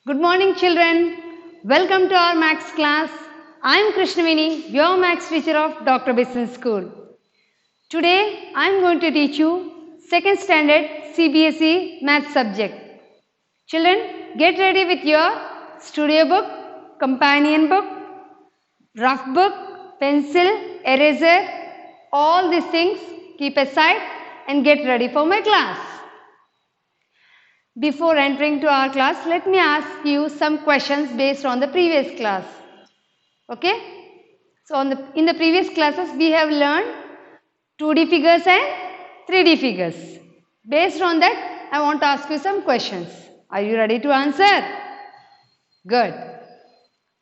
Good morning, children. Welcome to our Maths class. I am Krishnavini, your Maths teacher of Dr. Business School. Today, I am going to teach you 2nd standard CBSE Maths subject. Children, get ready with your studio book, companion book, rough book, pencil, eraser, all these things keep aside and get ready for my class. Before entering to our class, let me ask you some questions based on the previous class. Okay? So, in the previous classes, we have learned 2D figures and 3D figures. Based on that, I want to ask you some questions. Are you ready to answer? Good.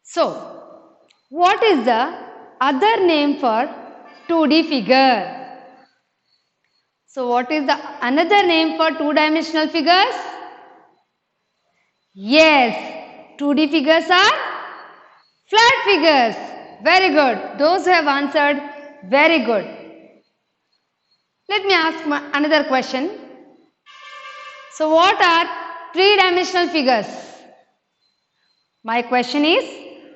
So, what is the other name for 2D figure? So, what is the another name for two-dimensional figures? Yes, 2D figures are flat figures. Very good. Those who have answered, very good. Let me ask another question. So, what are three-dimensional figures? My question is,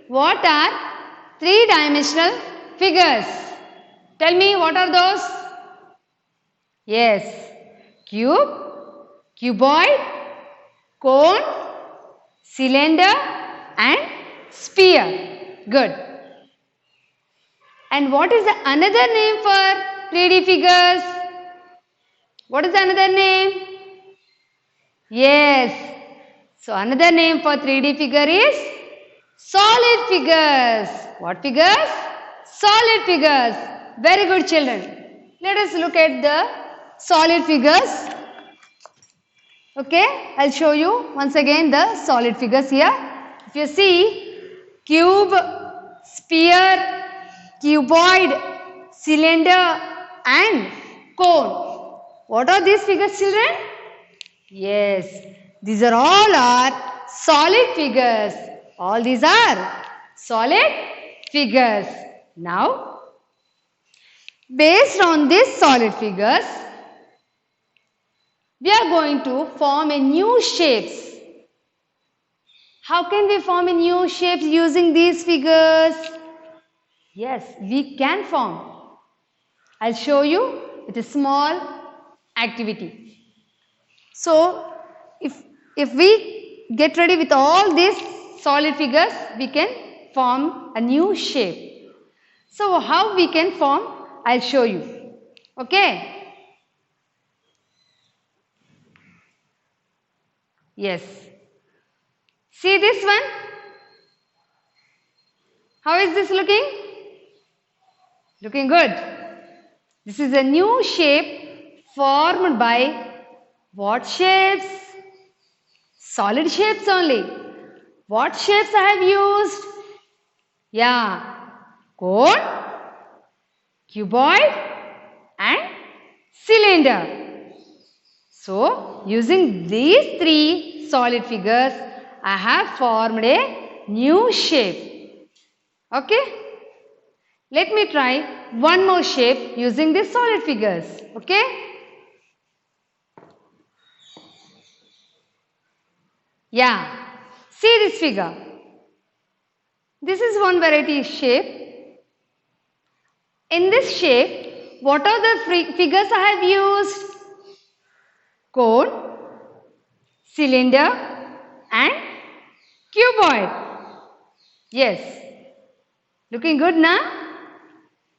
what are three-dimensional figures? Tell me, what are those? Yes, cube, cuboid, cone, cylinder and sphere. Good. And what is the another name for 3D figures? What is the another name? Yes. So, another name for 3D figure is solid figures. What figures? Solid figures. Very good, children. Let us look at the solid figures. Okay, I'll show you once again the solid figures here. If you see, cube, sphere, cuboid, cylinder and cone. What are these figures, children? Yes, these are all solid figures. All these are solid figures. Now, based on these solid figures, we are going to form a new shapes. How can we form a new shapes using these figures? Yes, we can form. I'll show you with a small activity. So, if we get ready with all these solid figures, we can form a new shape. So, how we can form? I'll show you. Okay? Yes. See this one? How is this looking? Looking good. This is a new shape formed by what shapes? Solid shapes only. What shapes I have used? Yeah. Cone, cuboid and cylinder. So, using these three solid figures, I have formed a new shape. Okay? Let me try one more shape using these solid figures. Okay? Yeah. See this figure. This is one variety shape. In this shape, what are the figures I have used? Cone, cylinder and cuboid. Yes. Looking good now?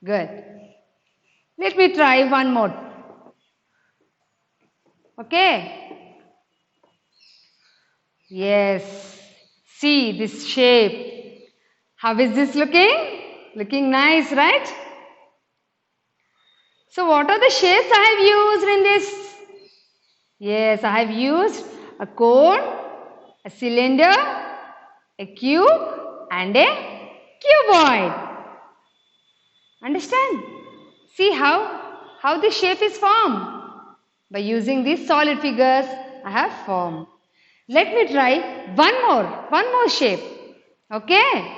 Good. Let me try one more. Okay? Yes. See this shape. How is this looking? Looking nice, right? So what are the shapes I have used in this? Yes, I have used a cone, a cylinder, a cube and a cuboid. Understand? See how the shape is formed. By using these solid figures, I have formed. Let me try one more shape. Okay?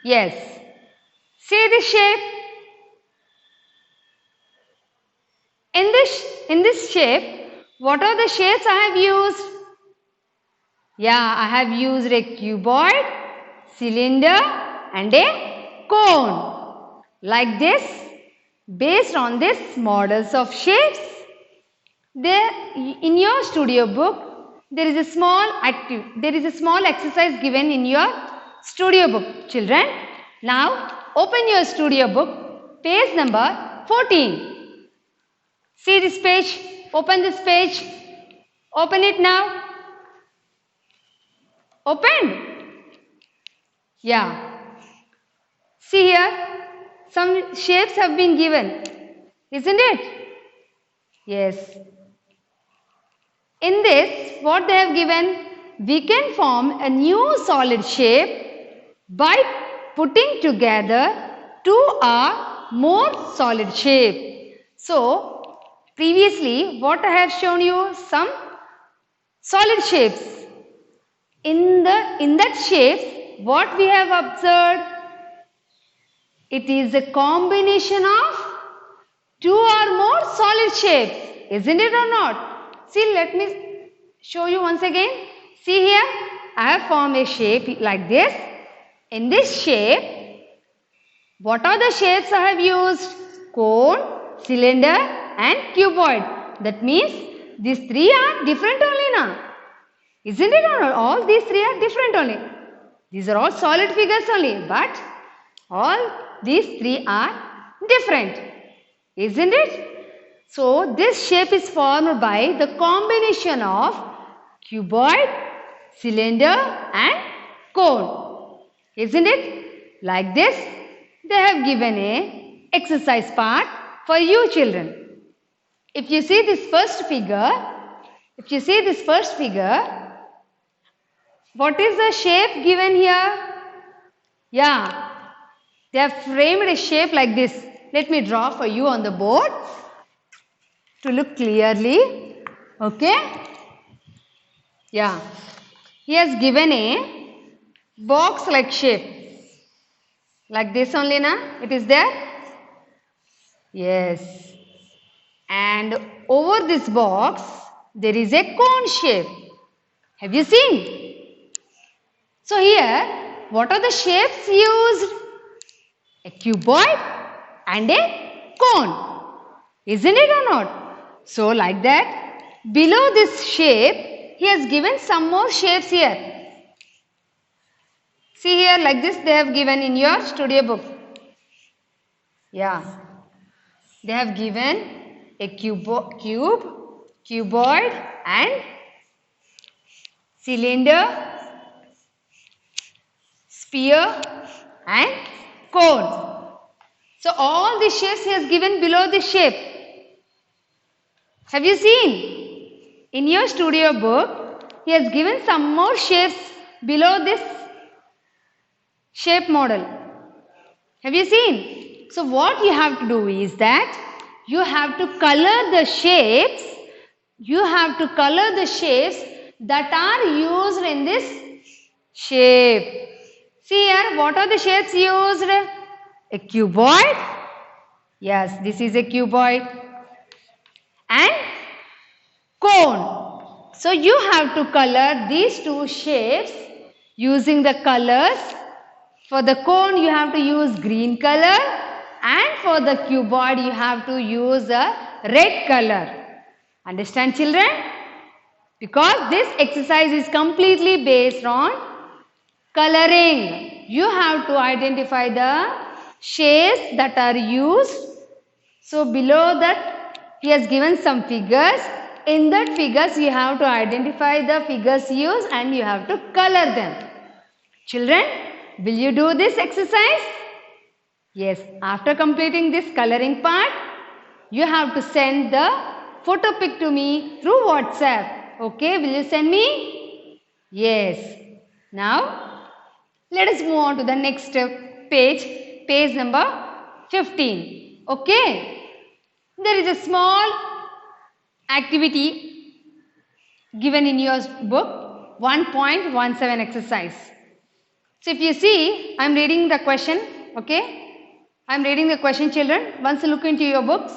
Yes. See this shape? In this shape, What are the shapes I have used? Yeah, I have used a cuboid, cylinder and a cone. Like this, based on these models of shapes, there in your studio book, there is a small exercise given in your studio book, children. Now, open your studio book, page number 14. See this page, open this page, open it now. Open? Yeah. See here, some shapes have been given, isn't it? Yes. In this, what they have given, we can form a new solid shape by putting together two or more solid shape. So, previously, what I have shown you, some solid shapes. In that shape, what we have observed, it is a combination of two or more solid shapes, isn't it or not? See, let me show you once again. See here, I have formed a shape like this. In this shape, what are the shapes I have used? Cone, cylinder and cuboid. That means these three are different only now. Isn't it or not? All these three are different only. These are all solid figures only, but all these three are different. Isn't it? So, this shape is formed by the combination of cuboid, cylinder and cone. Isn't it? Like this, they have given a exercise part for you children. If you see this first figure, what is the shape given here? Yeah, they have framed a shape like this. Let me draw for you on the board to look clearly. Okay? Yeah. He has given a box like shape. Like this only na? It is there? Yes. And over this box, there is a cone shape. Have you seen? So here, what are the shapes used? A cuboid and a cone. Isn't it or not? So like that, below this shape, he has given some more shapes here. See here, like this they have given in your studio book. Yeah. They have given a cuboid and cylinder, sphere and cone. So all the shapes he has given below this shape. Have you seen? In your studio book, he has given some more shapes below this shape model. Have you seen? So what you have to do is that you have to color the shapes. You have to color the shapes that are used in this shape. See here, what are the shapes used? A cuboid. Yes, this is a cuboid. And cone. So you have to color these two shapes using the colors. For the cone you have to use green color and for the cuboid you have to use a red color. Understand children? Because this exercise is completely based on coloring. You have to identify the shapes that are used. So below that he has given some figures. In that figures you have to identify the figures used and you have to color them. Children, will you do this exercise? Yes, after completing this coloring part, you have to send the photo pic to me through WhatsApp. Okay, will you send me? Yes. Now, let us move on to the next page, page number 15. Okay. There is a small activity given in your book, 1.17 exercise. So if you see, I am reading the question, okay. I am reading the question children. Once you look into your books,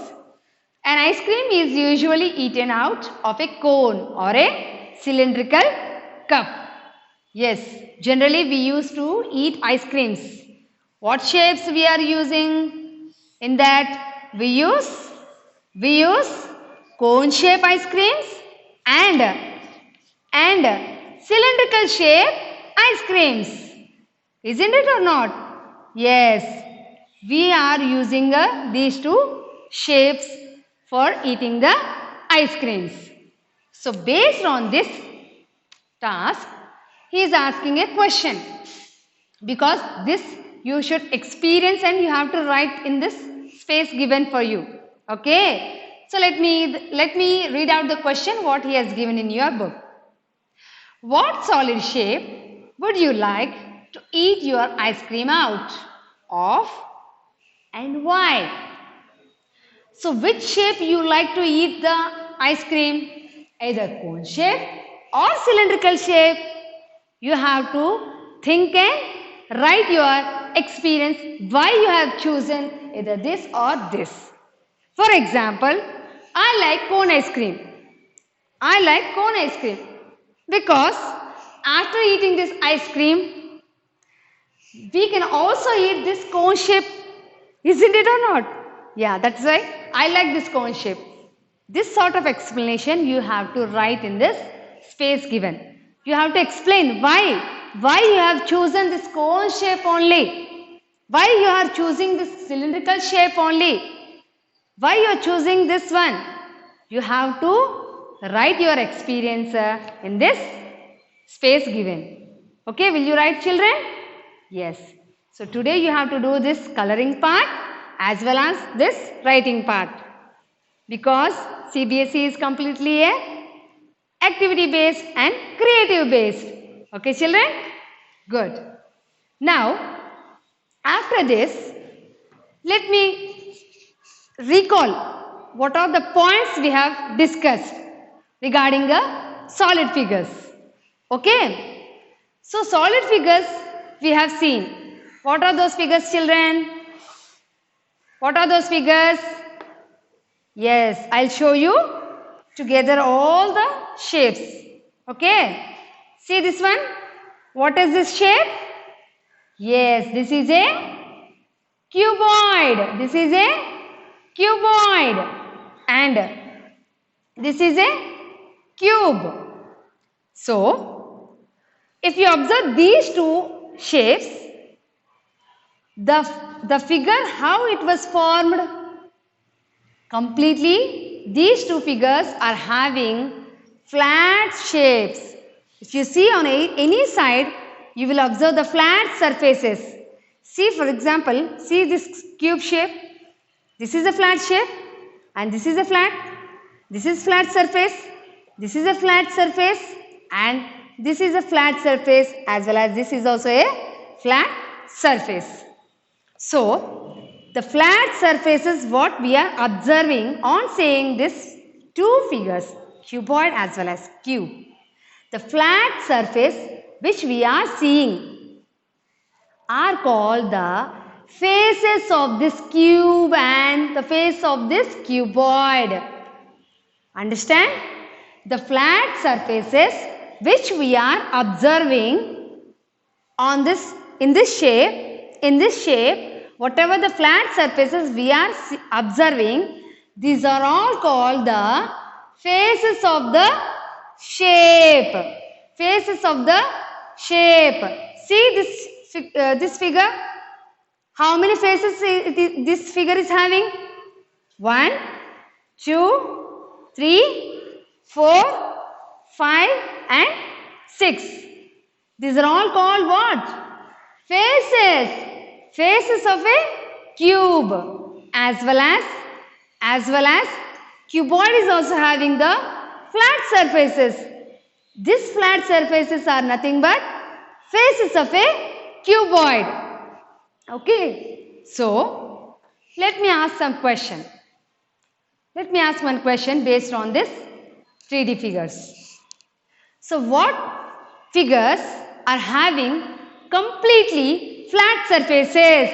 An ice cream is usually eaten out of a cone or a cylindrical cup. Yes, generally we used to eat ice creams. What shapes we are using? In that we use cone shape ice creams and cylindrical shape ice creams. Isn't it or not? Yes, we are using these two shapes for eating the ice creams. So based on this task, he is asking a question, because this you should experience and you have to write in this space given for you. Okay. So let me read out the question what he has given in your book. What solid shape would you like to eat your ice cream out of and why? So which shape you like to eat the ice cream? Either cone shape or cylindrical shape. You have to think and write your experience why you have chosen either this or this. For example, I like cone ice cream. I like cone ice cream because after eating this ice cream, we can also eat this cone shape. Isn't it or not? Yeah, that's why I like this cone shape. This sort of explanation you have to write in this space given. You have to explain why you have chosen this cone shape only. Why you are choosing this cylindrical shape only. Why you are choosing this one? You have to write your experience in this space given. Okay, will you write, children? Yes. So today you have to do this coloring part as well as this writing part, because CBSE is completely a activity based and creative based. Okay, children? Good. Now, after this, let me recall what are the points we have discussed regarding the solid figures. Okay. So solid figures we have seen. What are those figures, children? What are those figures? Yes, I'll show you together all the shapes. Okay. See this one? What is this shape? Yes, this is a cuboid. This is a cuboid and this is a cube. So, if you observe these two shapes, the figure how it was formed, completely these two figures are having flat shapes. If you see on any side, you will observe the flat surfaces. See, for example, see this cube shape. This is a flat shape and this is a flat. This is flat surface. This is a flat surface and this is a flat surface as well as this is also a flat surface. So, the flat surface is what we are observing on seeing these two figures, cuboid as well as cube. The flat surface which we are seeing are called the faces of this cube and the face of this cuboid. Understand? The flat surfaces which we are observing on this in this shape, whatever the flat surfaces we are observing, these are all called the faces of the shape. Faces of the shape. See this figure. How many faces this figure is having? 1, 2, 3, 4, 5 and 6. These are all called what? Faces. Faces of a cube as well as cuboid is also having the flat surfaces. These flat surfaces are nothing but faces of a cuboid. Okay, so let me ask some question. Let me ask one question based on this 3D figures. So what figures are having completely flat surfaces?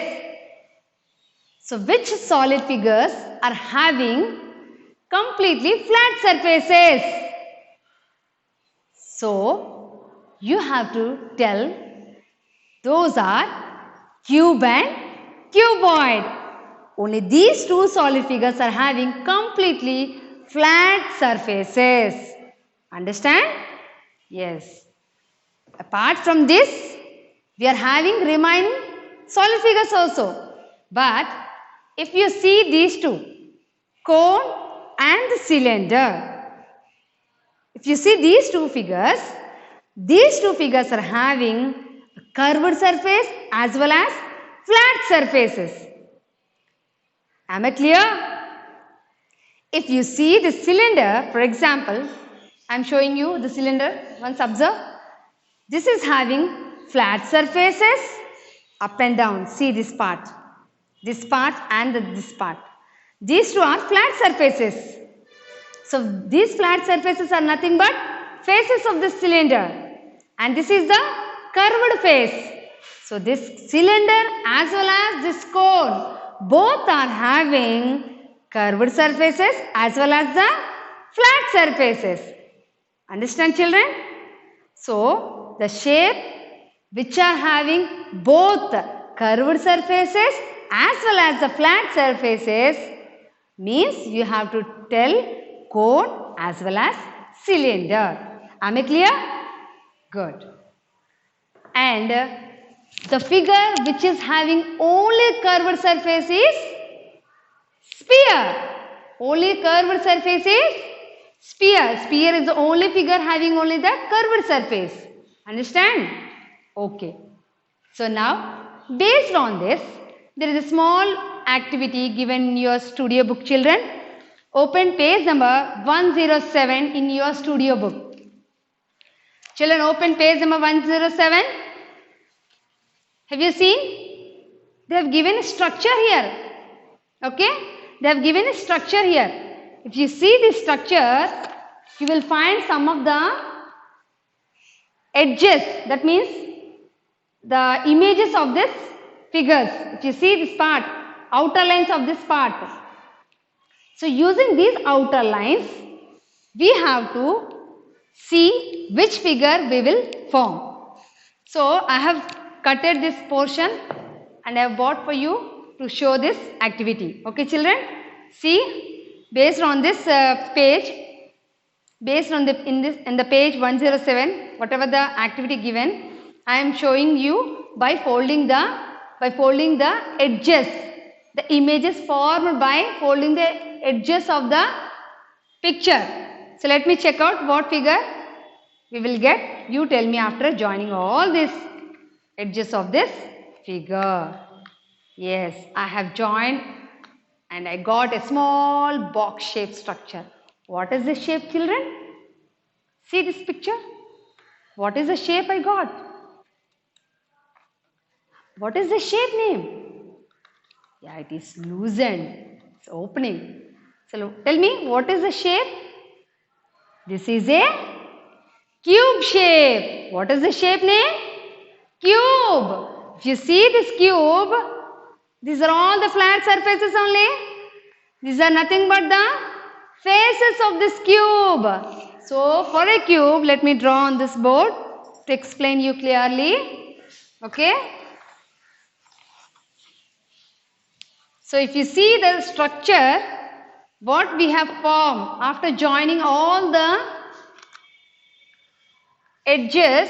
So which solid figures are having completely flat surfaces. So, you have to tell those are cube and cuboid. Only these two solid figures are having completely flat surfaces. Understand? Yes. Apart from this, we are having remaining solid figures also. But if you see these two, cone and the cylinder. If you see these two figures are having a curved surface as well as flat surfaces. Am I clear? If you see the cylinder, for example, I am showing you the cylinder. Once observe. This is having flat surfaces up and down. See this part and this part. These two are flat surfaces. So these flat surfaces are nothing but faces of the cylinder. And this is the curved face. So this cylinder as well as this cone, both are having curved surfaces as well as the flat surfaces. Understand, children? So the shape which are having both curved surfaces as well as the flat surfaces means you have to tell cone as well as cylinder. Am I clear? Good. And the figure which is having only curved surface is sphere. Only curved surface is sphere. Sphere is the only figure having only the curved surface. Understand? Okay. So now, based on this, there is a small activity given in your studio book, children. Open page number 107 in your studio book. Children, open page number 107. Have you seen? They have given a structure here. Okay? They have given a structure here. If you see this structure, you will find some of the edges. That means the images of this figures. If you see this part, outer lines of this part. So using these outer lines, we have to see which figure we will form. So I have cutted this portion and I have brought for you to show this activity. Okay, children? See, based on this page, based on in the page 107, whatever the activity given, I am showing you by folding the edges, the images formed by folding the edges of the picture. So let me check out what figure we will get. You tell me after joining all these edges of this figure. Yes, I have joined and I got a small box shaped structure. What is this shape, children? See this picture? What is the shape I got? What is the shape name? Yeah, it is loosened. It's opening. So tell me, what is the shape? This is a cube shape. What is the shape name? Cube. If you see this cube, these are all the flat surfaces only. These are nothing but the faces of this cube. So for a cube, let me draw on this board to explain you clearly. Okay. So if you see the structure, what we have formed after joining all the edges,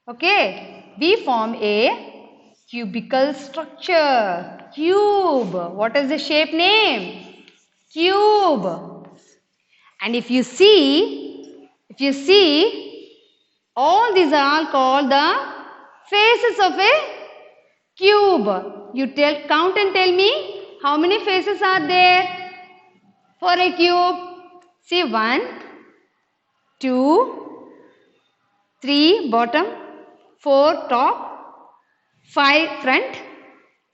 okay, we form a cubical structure. Cube. What is the shape name? Cube. And if you see, all these are all called the faces of a cube. You count and tell me how many faces are there for a cube. See, 1, 2, 3 bottom, 4 top, 5 front,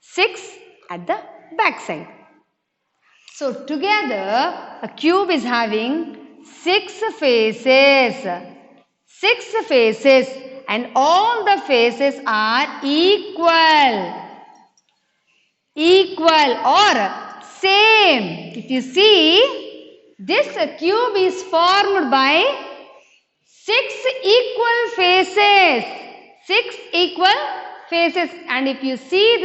6 at the back side. So together a cube is having 6 faces. 6 faces, and all the faces are equal. Equal or same. If you see, This cube is formed by 6 equal faces. 6 equal faces. And if you see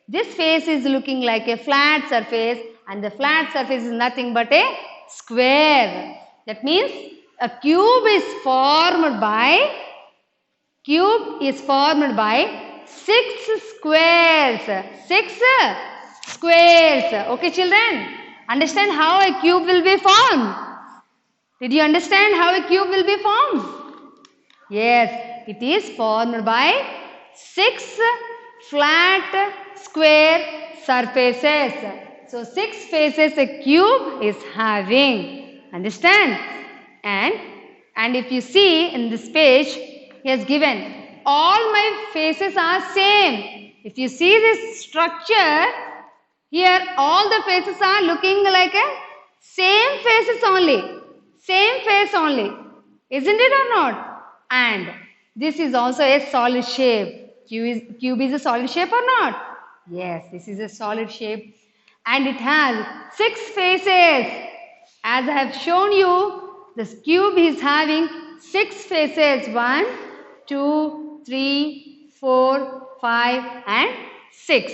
this face is looking like a flat surface, and the flat surface is nothing but a square. That means a cube is formed by 6 squares. 6 squares. Okay, children? Understand how a cube will be formed? Did you understand how a cube will be formed? Yes, it is formed by 6 flat square surfaces. So 6 faces a cube is having. Understand? And if you see in this page, he has given all my faces are same. If you see this structure, here all the faces are looking like a same faces only. Same face only. Isn't it or not? And this is also a solid shape. Cube is a solid shape or not? Yes, this is a solid shape. And it has 6 faces. As I have shown you, this cube is having 6 faces. 1, 2, 3, 4, 5 and 6.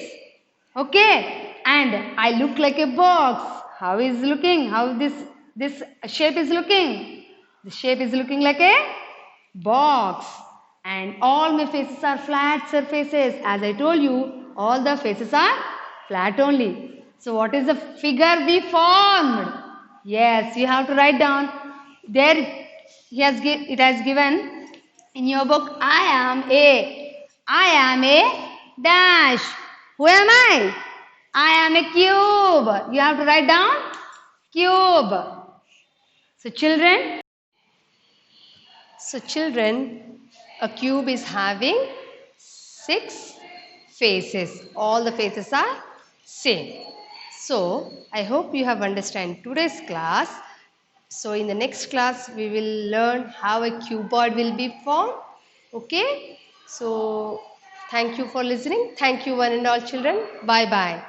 Okay. And I look like a box. How is looking? How this shape is looking? The shape is looking like a box. And all my faces are flat surfaces. As I told you, all the faces are flat only. So what is the figure we formed? Yes, you have to write down. There it has given in your book, I am a dash. Who am I? I am a cube. You have to write down cube. So children, a cube is having 6 faces. All the faces are same. So I hope you have understand today's class. So in the next class we will learn how a cuboid will be formed. Okay. So thank you for listening. Thank you one and all children. Bye bye.